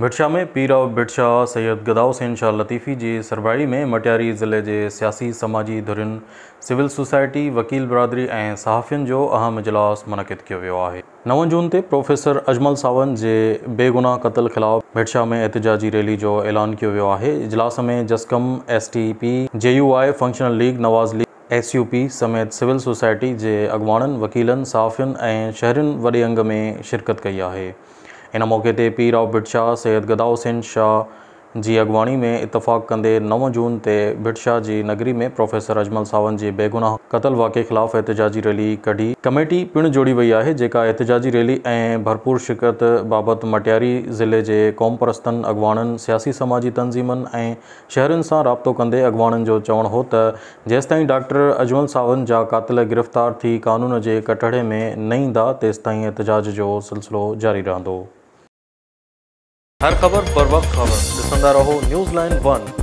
भिटशा में पीर ऑफ भिटशा सैयद गदाउ हुसैन शाह लतीफ़ी जी सरबराही में मटियारी ज़िले के सियासी समाजी धुरियुनि सिविल सोसाइटी वकील बरादरी और सहाफ़ियुनि जो अहम इजलास मुनक़िद किया वियो आहे। 9 जून ते प्रोफेसर अजमल सावंत जे बेगुनाह क़त्ल ख़िलाफ़ भिटशा में एहतजाजी रैली जो ऐलान किया वियो आहे। इजलास में जस्कम STP JUI फंक्शनल लीग नवाज़ लीग SUP समेत सिविल सोसाइटी के अगवाननि वकीलनि सहाफ़ियुनि और शहरियुनि वॾे अंग में शिरकत कई आहे। इन मौके ते पीर ऑफ भिटशा सैयद गदाउ हुसैन शाह जी अगवानी में इतफ़ाक़ कंदे 9 जून ते भिटशा जी नगरी में प्रोफेसर अजमल सावंत जे बेगुनाह क़त्ल वाक़े ख़िलाफ़ एहतजाजी रैली कढी कमेटी पिण जोड़ी वई आहे, जेका एहतजाजी रैली ऐं भरपूर शिरकत बाबत मटियारी ज़िले जे क़ौम परस्तनि अगवाननि सियासी समाजी तंज़ीमनि ऐं शहरियुनि सां राब्तो कंदे अगवाननि जो चवणु हो त जेसिताईं डॉक्टर अजमल सावंत जा क़ातिल गिरफ़्तार थी क़ानून जे कटहरे में न ईंदा तेसिताईं एहतजाज जो सिलसिलो जारी रहंदो। हर ख़बर बर वक्त ख़बर ॾिसंदा रहो न्यूज़ लाइन 1।